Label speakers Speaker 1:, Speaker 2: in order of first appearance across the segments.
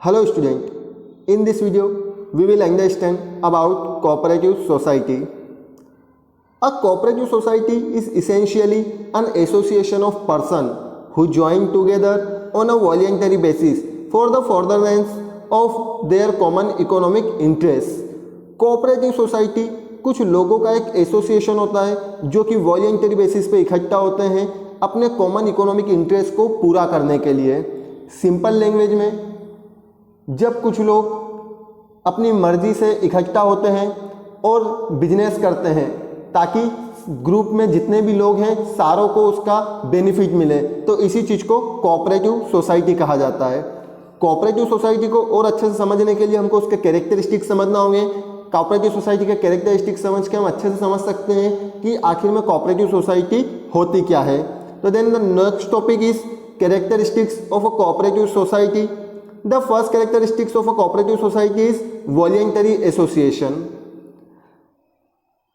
Speaker 1: Hello student, in this video we will understand about cooperative society. A cooperative society is essentially an association of persons who join together on a voluntary basis for the furtherance of their common economic interests. Cooperative society कुछ लोगों का एक association होता है जो कि voluntary basis पे इकट्ठा होते हैं अपने कॉमन इकोनॉमिक इंटरेस्ट को पूरा करने के लिए। सिंपल लैंग्वेज में जब कुछ लोग अपनी मर्जी से इकट्ठा होते हैं और बिजनेस करते हैं ताकि ग्रुप में जितने भी लोग हैं सारों को उसका बेनिफिट मिले, तो इसी चीज़ को कोऑपरेटिव सोसाइटी कहा जाता है। कोऑपरेटिव सोसाइटी को और अच्छे से समझने के लिए हमको उसके कैरेक्टरिस्टिक्स समझना होंगे। कोऑपरेटिव सोसाइटी के कैरेक्टरिस्टिक्स समझ के हम अच्छे से समझ सकते हैं कि आखिर में कोऑपरेटिव सोसाइटी होती क्या है। तो then the next topic is characteristics of a cooperative society. The first characteristics of a cooperative society is voluntary association.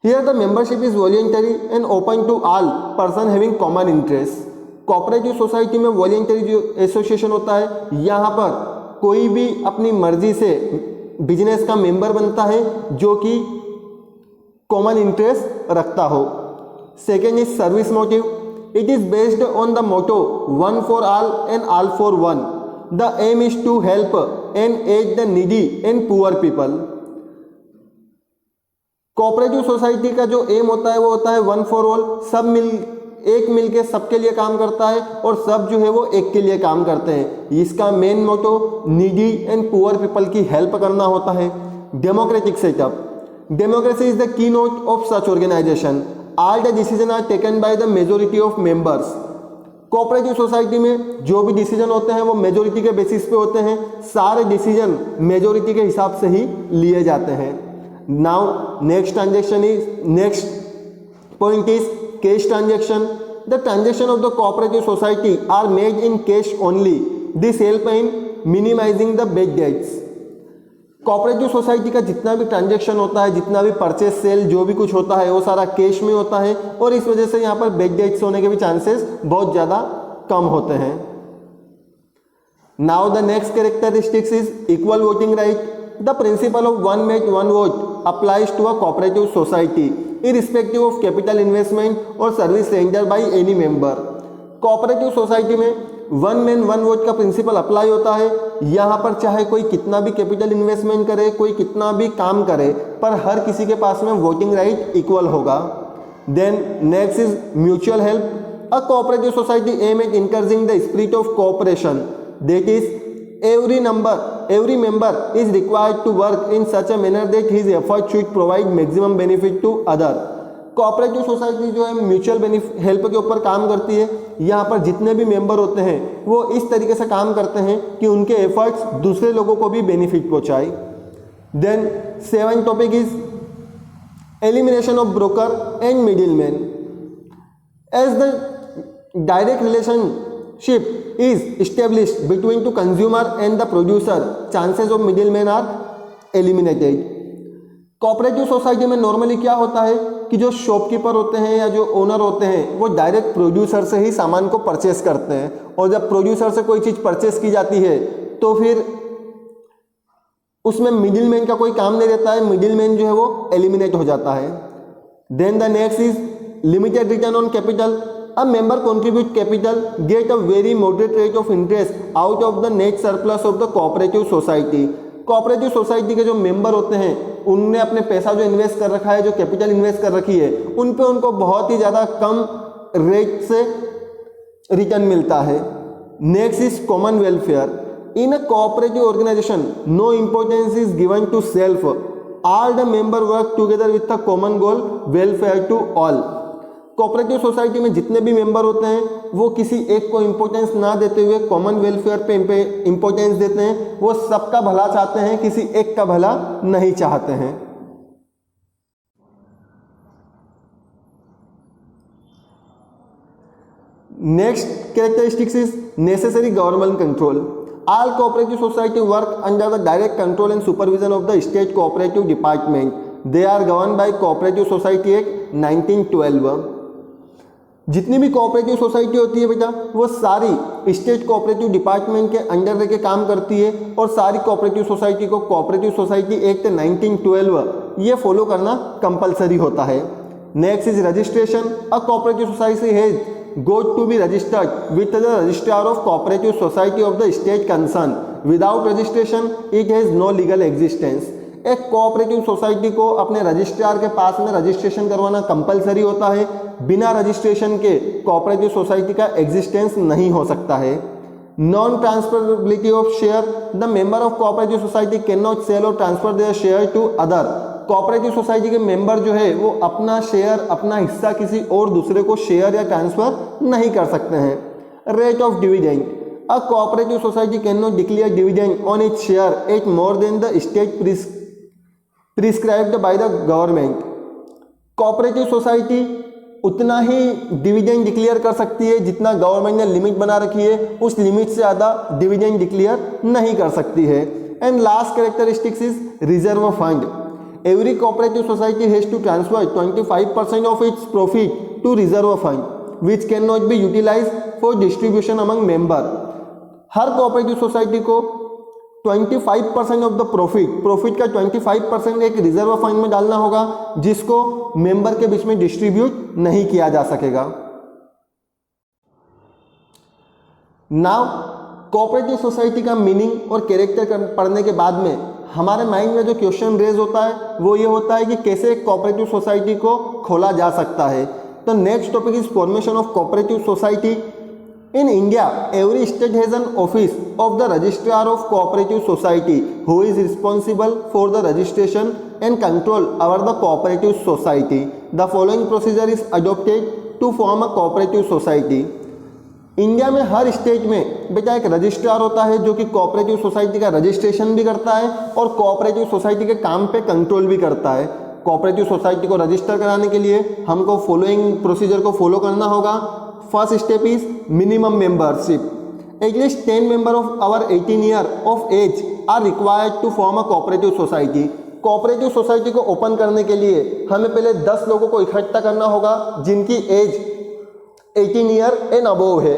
Speaker 1: Here the membership is voluntary and open to all person having common interests. Cooperative society में voluntary जो association होता है, यहाँ पर कोई भी अपनी मर्जी से बिजनेस का मेंबर बनता है जो कि कॉमन इंटरेस्ट रखता हो। Second is service motive. It is based on the motto one for all and all for one. The aim is to help and aid the needy and poor people. Cooperative society का जो M होता है वो होता है one for all, सब मिल के सबके लिए काम करता है और सब जो है वो एक के लिए काम करते हैं। इसका main motto needy and poor people की हेल्प करना होता है। Democratic setup. Democracy is the key note of such organisation. All the decision are taken by the majority of members. Cooperative society में जो भी डिसीजन होते हैं वो मेजोरिटी के बेसिस पे होते हैं। सारे डिसीजन मेजोरिटी के हिसाब से ही लिए जाते हैं। Now next point is cash transaction. The transaction of the cooperative society are made in cash only. This help in minimising the bad debts. Cooperative society का जितना भी ट्रांजेक्शन होता है, जितना भी परचेज सेल जो भी कुछ होता है वो सारा कैश में होता है और इस वजह से यहाँ पर बैड डेट्स होने के भी चांसेस बहुत ज़्यादा कम होते हैं। Now the next characteristics is equal voting right. The principle of one man one vote applies to a cooperative society irrespective of capital investment और service render by any member. Cooperative society में one man one vote का principle apply होता है। यहाँ पर चाहे कोई कितना भी कैपिटल इन्वेस्टमेंट करे, कोई कितना भी काम करे, पर हर किसी के पास में वोटिंग राइट इक्वल होगा। Then next is mutual help. A cooperative society aim at encouraging the spirit of cooperation. That is every member is required to work in such a manner that his effort should provide maximum benefit to other. Cooperative society जो है mutual help के ऊपर काम करती है। यहाँ पर जितने भी मेंबर होते हैं वो इस तरीके से काम करते हैं कि उनके एफर्ट्स दूसरे लोगों को भी बेनिफिट पहुँचाए। Then seven topic is elimination of broker and middleman. As the direct relationship is established between to consumer and the producer, chances of middlemen are eliminated. Cooperative society में नॉर्मली क्या होता है कि जो शॉपकीपर होते हैं या जो ओनर होते हैं वो डायरेक्ट प्रोड्यूसर से ही सामान को परचेस करते हैं और जब प्रोड्यूसर से कोई चीज़ परचेस की जाती है तो फिर उसमें मिडिलमैन का कोई काम नहीं रहता है, मिडिलमैन जो है वो एलिमिनेट हो जाता है। Then the next is limited return on capital. A member contribute capital get a very moderate rate of interest out of the net surplus of the cooperative society. Cooperative society के जो member होते हैं उनने अपने पैसा जो invest कर रखा है, जो कैपिटल इन्वेस्ट कर रखी है, उन पे उनको बहुत ही ज़्यादा कम रेट से रिटर्न मिलता है। Next is common welfare. In a cooperative organisation no importance is given to self. All the member work together with a common goal, welfare to all. Cooperative society में जितने भी मेंबर होते हैं वो किसी एक को इम्पोर्टेंस ना देते हुए कॉमन वेलफेयर पे इम्पोर्टेंस देते हैं। वो सबका भला चाहते हैं, किसी एक का भला नहीं चाहते हैं। Next characteristics is necessary government control. All cooperative society work under the direct control and supervision of the state cooperative department. They are govern by cooperative society act 1912। जितनी भी कोऑपरेटिव सोसाइटी होती है बेटा, वो सारी स्टेट कोऑपरेटिव डिपार्टमेंट के under रह के काम करती है और सारी कोऑपरेटिव सोसाइटी को कोऑपरेटिव सोसाइटी एक्ट 1912 ये फॉलो करना कंपलसरी होता है। Next is registration. A cooperative society has got to be registered with the registrar of cooperative society of the state concern. Without registration it has no legal existence. एक cooperative society को अपने registrar के पास में registration करवाना compulsory होता है। बिना रजिस्ट्रेशन के कोऑपरेटिव सोसाइटी का एग्जिस्टेंस नहीं हो सकता है। Non transferability of share. The member of cooperative society can not sell और transfer their share to other. Cooperative society के मेंबर जो है वो अपना शेयर, अपना हिस्सा किसी और दूसरे को शेयर या ट्रांसफर नहीं कर सकते हैं। Rate of dividend. A cooperative society can not declare dividend on its share eight more than the state prescribed by the government. Cooperative society उतना ही डिविडेंड डिक्लेयर कर सकती है जितना गवर्नमेंट ने लिमिट बना रखी है, उस लिमिट से ज़्यादा डिविडेंड डिक्लेयर नहीं कर सकती है। And last characteristics is reserve fund. Every cooperative society has to transfer 25% of its profit to reserve fund which can not be utilise for distribution among member. हर कोऑपरेटिव सोसाइटी को 25% of the profit का 25% एक reserve fund में डालना होगा जिसको member के बीच में डिस्ट्रीब्यूट नहीं किया जा सकेगा। नाउ कोऑपरेटिव सोसाइटी का मीनिंग और कैरेक्टर पढ़ने के बाद में हमारे माइंड में जो क्वेश्चन रेज होता है वो ये होता है कि कैसे एक कोऑपरेटिव सोसाइटी को खोला जा सकता है। तो next topic is formation of cooperative society. In India, every state has an office of the Registrar of Cooperative Society who is responsible for the registration and control over the cooperative society. The following procedure is adopted to form a cooperative society. India में हर state में बेटा एक registrar होता है जो कि cooperative society का registration भी करता है और कोऑपरेटिव सोसाइटी के काम पे कंट्रोल भी करता है। कोऑपरेटिव सोसाइटी को रजिस्टर कराने के लिए हमको फॉलोइंग प्रोसीजर को फॉलो करना होगा। First step is minimum membership. At least 10 members of our 18 year of age are required to form a cooperative society. Cooperative society को ओपन करने के लिए हमें पहले 10 लोगों को इकट्ठा करना होगा जिनकी एज 18 ईयर एंड अबोव है।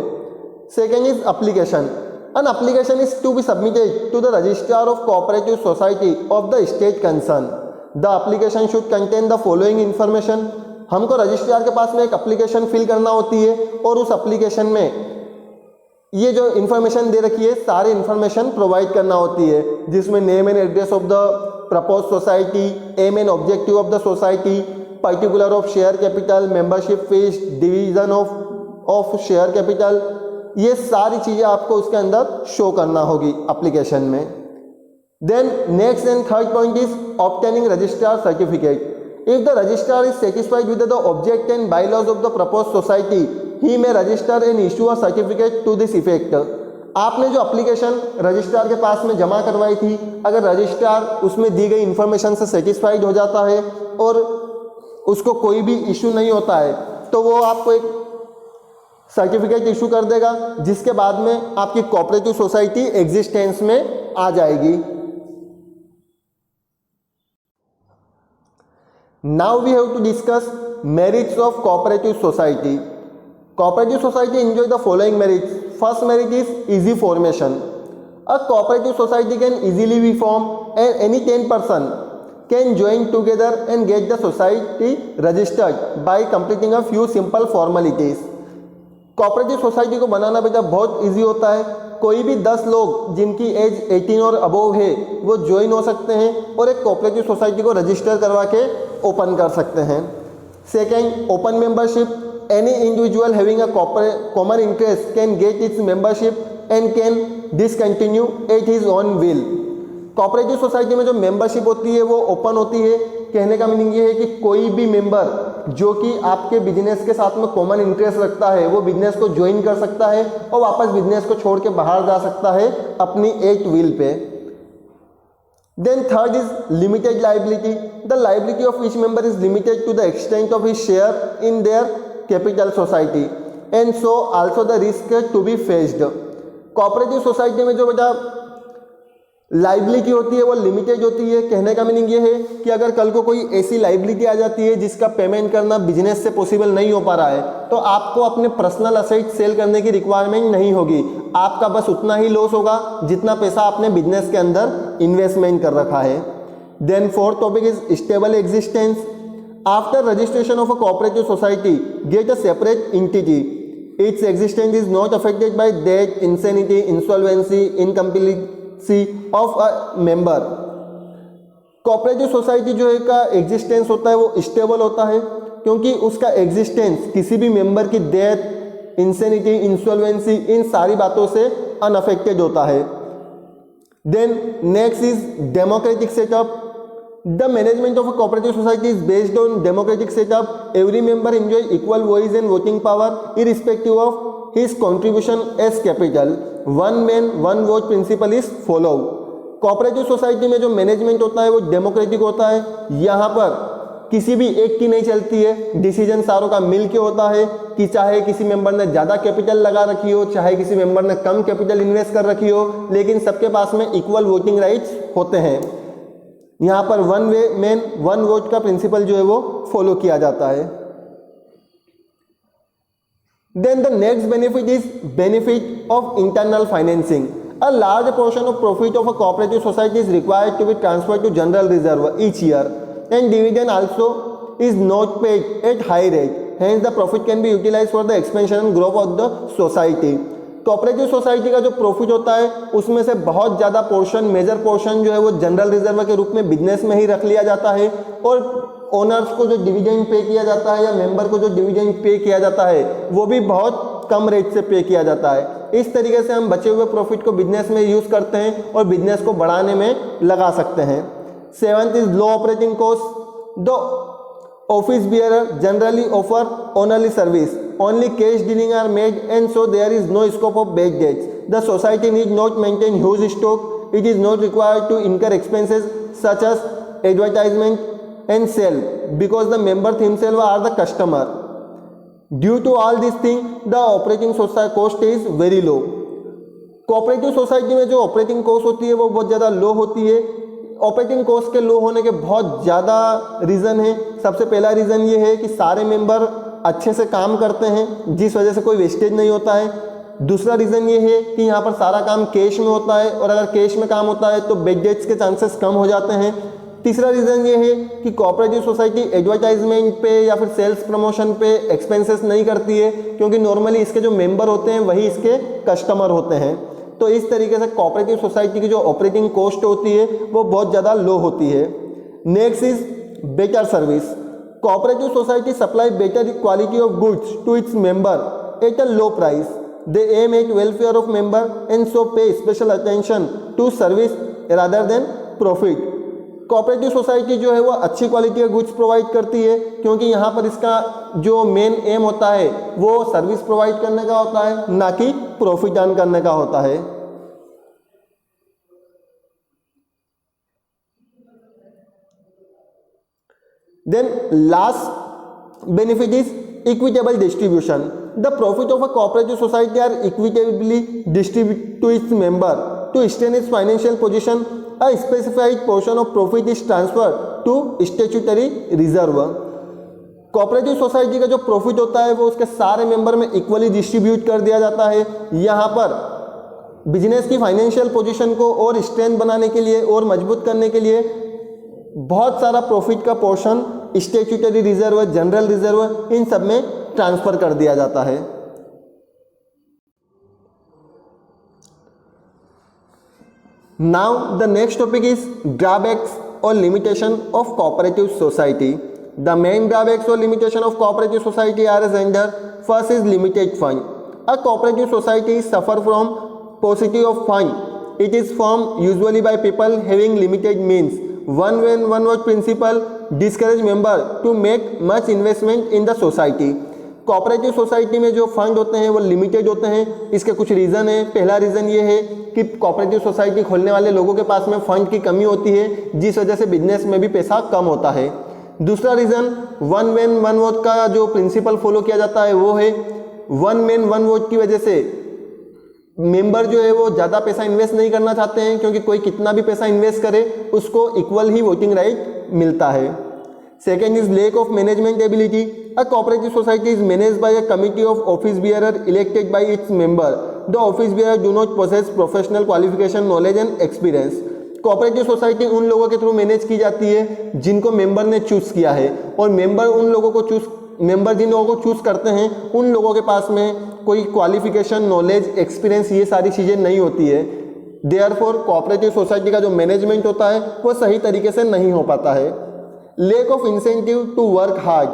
Speaker 1: Second is application. An application is to be submitted to the Registrar of Cooperative Society of the state concerned. The application should contain the following information. हमको रजिस्ट्रार के पास में एक application fill करना होती है और उस एप्लीकेशन में ये जो इन्फॉर्मेशन दे रखी है सारी इन्फॉर्मेशन प्रोवाइड करना होती है जिसमें name and address of the propose society, aim and objective of the society, particular of share capital, membership fees, division of share capital, ये सारी चीज़ें आपको उसके अंदर शो करना होगी एप्लीकेशन में। Then next and third point is obtaining registrar certificate. If the registrar is satisfied with the object and bylaws of the proposed society, he may register and issue a certificate to this effect. आपने जो application registrar के पास में जमा करवाई थी, अगर registrar उसमें दी गई इंफॉर्मेशन से सेटिस्फाइड हो जाता है और उसको कोई भी इशू नहीं होता है तो वो आपको एक सर्टिफिकेट इशू कर देगा जिसके बाद में आपकी कोऑपरेटिव सोसाइटी एग्जिस्टेंस में आ जाएगी। Now we have to discuss merits of cooperative society. Cooperative society enjoy the following merits. First merit is easy formation. A cooperative society can easily be formed and any 10 person can join together and get the society registered by completing a few simple formalities. Cooperative society को बनाना बेटा बहुत easy होता है। कोई भी 10 लोग जिनकी as 18 और अबोव है वो ज्वाइन हो सकते हैं और एक कोऑपरेटिव सोसाइटी को रजिस्टर करवा के ओपन कर सकते हैं। Second, open membership. Any individual having a common interest can get it's membership and can discontinue at his own will. Cooperative society में जो मेंबरशिप होती है वो ओपन होती है। कहने का मीनिंग ये है कि कोई भी मेंबर जो कि आपके बिजनेस के साथ में कॉमन इंटरेस्ट रखता है वो बिजनेस को ज्वाइन कर सकता है और वापस बिजनेस को छोड़ के बाहर जा सकता है अपनी एट विल पे। Then third is limited liability. The liability of each member is limited to the extent of his share in their capital society and so also the risk to be faced. Cooperative society में जो बेटा liability होती है वो limited होती है। कहने का मीनिंग ये है कि अगर कल को कोई ऐसी लाइबिलिटी आ जाती है जिसका पेमेंट करना बिजनेस से पॉसिबल नहीं हो पा रहा है, तो आपको अपने पर्सनल असेट सेल करने की रिक्वायरमेंट नहीं होगी। आपका बस उतना ही लॉस होगा जितना पैसा आपने बिजनेस के अंदर इन्वेस्टमेंट कर रखा है। Then fourth topic is stable existence. After registration of a cooperative society get a separate entity, its existence is not affected by death, insanity, insolvency, incompetency of a member. Cooperative society जो है का existence होता है वो stable होता है, क्योंकि उसका एग्जिस्टेंस किसी भी मेंबर की डेथ, इंसेनिटी, इंसॉल्वेंसी, इन सारी बातों से अनअफेक्टेड होता है। Then next is democratic setup. The management of a cooperative society is based on democratic setup. Every member enjoys equal voice and voting power irrespective of his contribution as capital. One man one vote principle is followed. Cooperative society में जो management होता है वो democratic होता है। यहाँ पर किसी भी एक की नहीं चलती है, डिसीजन सारों का मिल के होता है कि चाहे किसी मेंबर ने ज़्यादा कैपिटल लगा रखी हो, चाहे किसी मेंबर ने कम कैपिटल इन्वेस्ट कर रखी हो, लेकिन सबके पास में इक्वल वोटिंग राइट्स होते हैं। यहाँ पर one way man one vote का प्रिंसिपल जो है वो फॉलो किया जाता है। Then the next benefit is benefit of internal financing. A large portion of profit of a cooperative society is required to be transferred to general reserve each year and dividend also is not paid at high rate, hence the profit can be utilised for the expansion and growth of the society. Cooperative society का जो profit होता है उसमें से बहुत ज़्यादा portion, major portion जो है वो जनरल रिजर्व के रूप में बिजनेस में ही रख लिया जाता है, और ओनर्स को जो डिविडेंड पे किया जाता है या मेंबर को जो डिविडेंड पे किया जाता है वो भी बहुत कम रेट से पे किया जाता है। इस तरीके से हम बचे हुए प्रॉफिट को बिजनेस में यूज़ करते हैं और बिजनेस को बढ़ाने में लगा सकते हैं। Seventh is low operating cost. The office bearer generally offer only service, only cash dealing are made, and so there is no scope of bad debts. The society need not maintain huge stock. It is not required to incur expenses such as advertisement and sale because the members themselves are the customer. Due to all these things, the operating cost is very low. Cooperative society में जो operating cost होती है वो बहुत ज़्यादा low होती है। Operating cost के लो होने के बहुत ज़्यादा रीज़न है। सबसे पहला रीज़न ये है कि सारे मेंबर अच्छे से काम करते हैं जिस वजह से कोई वेस्टेज नहीं होता है। दूसरा रीज़न ये है कि यहाँ पर सारा काम कैश में होता है, और अगर कैश में काम होता है तो बैड डेट्स के चांसेस कम हो जाते हैं। तीसरा रीज़न ये है कि कोऑपरेटिव सोसाइटी एडवर्टाइजमेंट पे या फिर सेल्स प्रमोशन पे एक्सपेंसेस नहीं करती है, क्योंकि नॉर्मली इसके जो मेंबर होते हैं वही इसके कस्टमर होते हैं। तो इस तरीके से कोऑपरेटिव सोसाइटी की जो ऑपरेटिंग कॉस्ट होती है वो बहुत ज़्यादा लो होती है। Next is better service. Cooperative society supply better quality of goods to its member at a low price. They aim at welfare of member and so pay special attention to service rather than profit. Cooperative society जो है वो अच्छी quality के goods provide करती है, क्योंकि यहाँ पर इसका जो मेन एम होता है वो सर्विस प्रोवाइड करने का होता है, ना कि प्रॉफिट अर्न करने का होता है। Then last benefit is equitable distribution. The profit of a cooperative society are equitably distribute to its member to strengthen its financial position. A specified portion of profit is transferred to statutory reserve. Cooperative society का जो profit होता है वो उसके सारे member में equally distribute कर दिया जाता है। यहाँ पर बिजनेस की फाइनेंशियल पोजीशन को और स्ट्रेंथ बनाने के लिए और मजबूत करने के लिए बहुत सारा प्रॉफिट का portion statutory reserve, general reserve, इन सब में ट्रांसफर कर दिया जाता है। Now the next topic is drawbacks or limitation of cooperative society. The main drawbacks or limitation of cooperative society are as under. First is limited fund. A cooperative society suffer from paucity of fund. It is formed usually by people having limited means. One man one vote principle discourage member to make much investment in the society. Cooperative society में जो fund होते हैं वो limited होते हैं। इसके कुछ reason है। पहला रीज़न ये है कि कोऑपरेटिव सोसाइटी खोलने वाले लोगों के पास में फंड की कमी होती है, जिस वजह से बिजनेस में भी पैसा कम होता है। दूसरा reason one man one vote का जो प्रिंसिपल फॉलो किया जाता है वो है। वन मैन वन वोट की वजह से मेंबर जो है वो ज़्यादा पैसा इन्वेस्ट नहीं करना चाहते हैं, क्योंकि कोई कितना भी पैसा इन्वेस्ट करे उसको इक्वल ही वोटिंग राइट मिलता है। Second is lack of management ability. A cooperative society is managed by a committee of office bearer elected by its member. The office bearer do not possess professional qualification, knowledge and experience. Cooperative society उन लोगों के through manage की जाती है जिनको member ने choose किया है, और मेंबर जिन लोगों को चूज करते हैं उन लोगों के पास में कोई क्वालिफिकेशन, नॉलेज, एक्सपीरियंस ये सारी चीज़ें नहीं होती है। देयरफॉर कोऑपरेटिव सोसाइटी का जो मैनेजमेंट होता है वो सही तरीके से नहीं हो पाता है। Lack of incentive to work hard.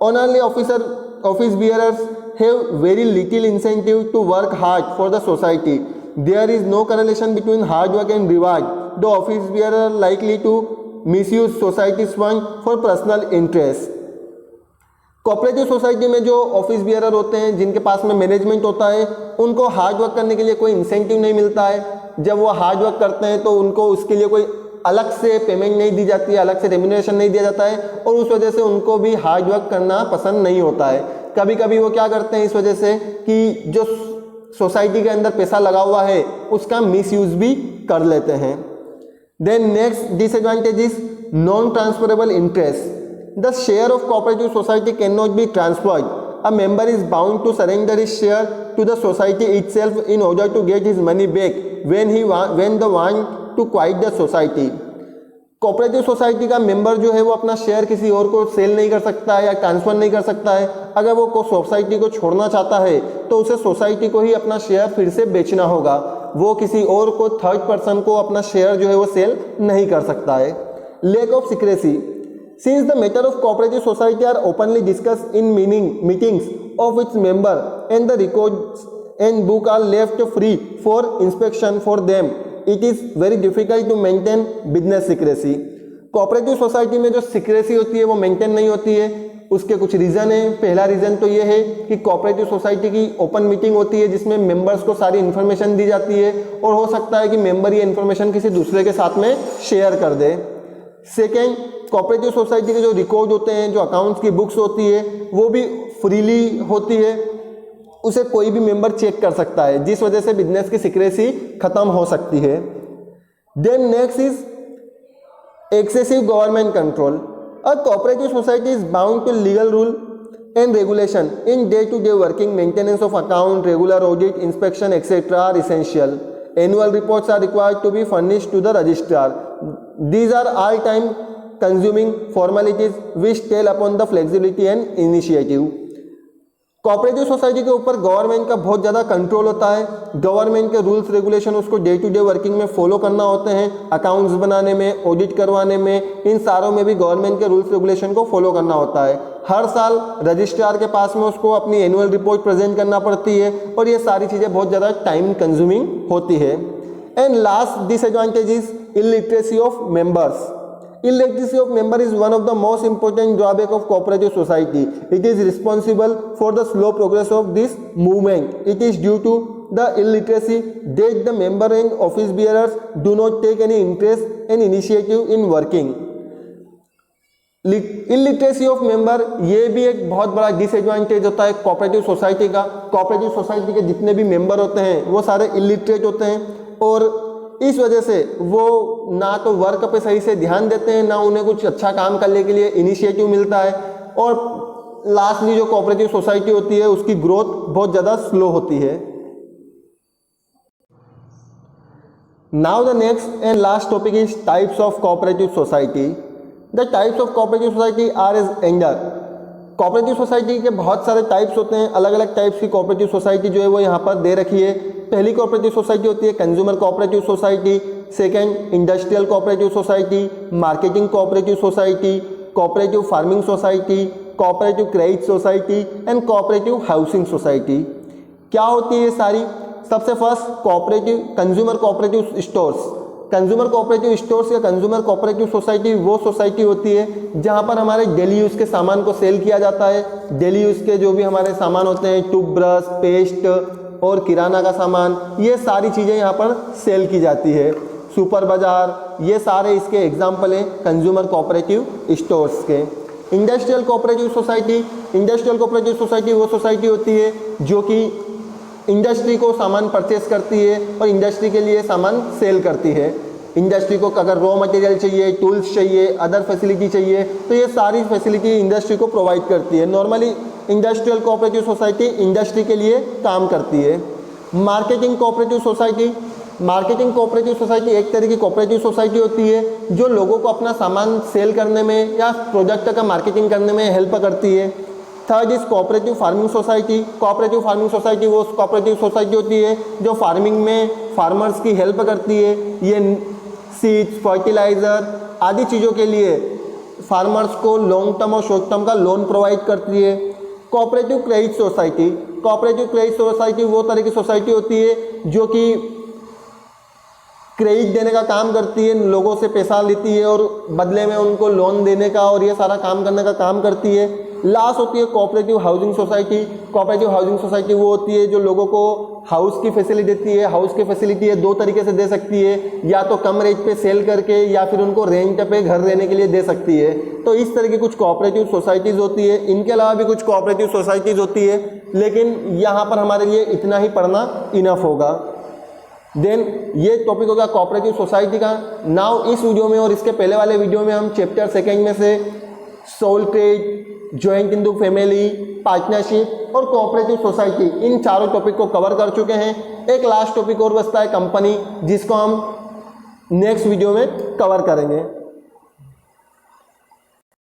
Speaker 1: Honorary office bearers have very little incentive to work hard for the society. There is no correlation between hard work and reward. The office bearer likely to misuse society's fund for personal interest. Cooperative society में जो office bearer होते हैं जिनके पास में management होता है, उनको hard work करने के लिए कोई इंसेंटिव नहीं मिलता है। जब वो हार्ड वर्क करते हैं तो उनको उसके लिए कोई अलग से पेमेंट नहीं दी जाती है, अलग से रेम्यूनरेशन नहीं दिया जाता है, और उस वजह से उनको भी हार्ड वर्क करना पसंद नहीं होता है। कभी कभी वो क्या करते हैं इस वजह से कि जो सोसाइटी के अंदर पैसा लगा हुआ है उसका मिसयूज भी कर लेते हैं। Then next disadvantage is non transferable interest. The share of cooperative society cannot be transferred. A member is bound to surrender his share to the society itself in order to get his money back when the want to quit the society. Cooperative society का member जो है वो अपना share किसी और को cell नहीं कर सकता है या ट्रांसफर नहीं कर सकता है। अगर वो सोसाइटी को छोड़ना चाहता है तो उसे सोसाइटी को ही अपना शेयर फिर से बेचना होगा, वो किसी और को, थर्ड पर्सन को अपना शेयर जो है वो सेल नहीं कर सकता है। Lack of secrecy. Since the matter of cooperative society are openly discussed in meetings of its member and the records and book are left free for inspection for them, it is very difficult to maintain business secrecy. Cooperative society में जो secrecy होती है वो maintain नहीं होती है। उसके कुछ रीज़न है। पहला रीज़न तो ये है कि कोऑपरेटिव सोसाइटी की ओपन मीटिंग होती है जिसमें मेंबर्स को सारी इन्फॉर्मेशन दी जाती है, और हो सकता है कि मेंबर ये इन्फॉर्मेशन किसी दूसरे के साथ में शेयर कर दे। सेकेंड, कोऑपरेटिव सोसाइटी के जो रिकॉर्ड होते हैं, जो अकाउंट्स की बुक्स होती है, वो भी फ्रीली होती है, उसे कोई भी मेंबर चेक कर सकता है, जिस वजह से बिजनेस की सिक्रेसी खत्म हो सकती है। Then next is excessive government control. A cooperative society is bound to legal rule and regulation in day-to-day working. Maintenance of account, regular audit, inspection, etc. are essential. Annual reports are required to be furnished to the registrar. These are all time consuming formalities which tell upon the flexibility and initiative. Cooperative society के ऊपर government का बहुत ज़्यादा control होता है। Government के rules regulation उसको day to day working में फॉलो करना होते हैं, अकाउंट्स बनाने में, ऑडिट करवाने में, इन सारों में भी गवर्नमेंट के रूल्स रेगुलेशन को फॉलो करना होता है। हर साल रजिस्ट्रार के पास में उसको अपनी एनुअल रिपोर्ट प्रेजेंट करना पड़ती है, और ये सारी चीज़ें बहुत ज़्यादा टाइम कंज्यूमिंग होती है। And last disadvantage is illiteracy of members. Illiteracy of member is one of the most important drawback of cooperative society. It is responsible for the slow progress of this movement. It is due to the illiteracy that the member and office bearers do not take any interest and initiative in working. Illiteracy of member ये भी एक बहुत बड़ा disadvantage होता है cooperative society का। Cooperative society के जितने भी मेंबर होते हैं वो सारे इलिटरेट होते हैं, और इस वजह से वो ना तो वर्क पे सही से ध्यान देते हैं, ना उन्हें कुछ अच्छा काम करने के लिए इनिशिएटिव मिलता है, और लास्टली जो कोऑपरेटिव सोसाइटी होती है उसकी ग्रोथ बहुत ज़्यादा स्लो होती है। Now the next and last topic is types of cooperative society. The types of cooperative society are as under. Cooperative society के बहुत सारे टाइप्स होते हैं, अलग अलग टाइप्स की कोऑपरेटिव सोसाइटी जो है वो यहाँ पर दे रखी है. पहली कोऑपरेटिव सोसाइटी होती है consumer cooperative society, second industrial cooperative society, marketing cooperative society, cooperative farming society, cooperative credit society and cooperative housing society. क्या होती है ये सारी? सबसे first cooperative consumer cooperative stores. Consumer cooperative stores या कंज्यूमर कोऑपरेटिव सोसाइटी वो society होती है जहां पर हमारे डेली यूज़ के सामान को सेल किया जाता है. डेली यूज़ के जो भी हमारे सामान होते हैं, टूथब्रश, पेस्ट और किराना का सामान, ये सारी चीज़ें यहाँ पर सेल की जाती है. सुपर बाजार, ये सारे इसके एग्जाम्पल हैं कंज्यूमर कोऑपरेटिव स्टोर्स के. Industrial cooperative society. Industrial cooperative society वो सोसाइटी होती है जो कि इंडस्ट्री को सामान परचेस करती है और इंडस्ट्री के लिए सामान सेल करती है। इंडस्ट्री को अगर रॉ मटेरियल चाहिए, टूल्स चाहिए, अदर फैसिलिटी चाहिए, तो ये सारी फैसिलिटी इंडस्ट्री को प्रोवाइड करती है। Normally industrial cooperative society industry के लिए काम करती है। Marketing cooperative society, marketing cooperative society एक तरह की कोऑपरेटिव सोसाइटी होती है जो लोगों को अपना सामान सेल करने में या प्रोडक्ट का मार्केटिंग करने में हेल्प करती है। Third is cooperative farming society. Cooperative farming society वो कोऑपरेटिव सोसाइटी होती है जो फार्मिंग में फार्मर्स की हेल्प करती है। ये सीड्स, फर्टिलाइज़र आदि चीज़ों के लिए फार्मर्स को लॉन्ग टर्म और शॉर्ट टर्म का लोन प्रोवाइड करती है। Cooperative credit society, cooperative credit society वो तरह की सोसाइटी होती है जो कि क्रेडिट देने का काम करती है, लोगों से पैसा लेती है और बदले में उनको लोन देने का और ये सारा काम करने का काम करती है। लास्ट होती है cooperative housing society. Cooperative housing society वो होती है जो लोगों को हाउस की फैसिलिटी देती है। हाउस की फैसिलिटी है दो तरीके से दे सकती है, या तो कम रेट पे सेल करके या फिर उनको रेंट पे घर रहने के लिए दे सकती है। तो इस तरह की कुछ कोऑपरेटिव सोसाइटीज़ होती है। इनके अलावा भी कुछ कोऑपरेटिव सोसाइटीज़ होती है, लेकिन यहाँ पर हमारे लिए इतना ही पढ़ना इनफ होगा। देन ये टॉपिक होगा कोऑपरेटिव सोसाइटी का। नाउ इस वीडियो में और इसके पहले वाले वीडियो में हम चैप्टर सेकेंड में से sole trade, joint into family, partnership और कोऑपरेटिव सोसाइटी, इन चारों टॉपिक को कवर कर चुके हैं। एक लास्ट टॉपिक और बचता है कंपनी, जिसको हम नेक्स्ट वीडियो में कवर करेंगे।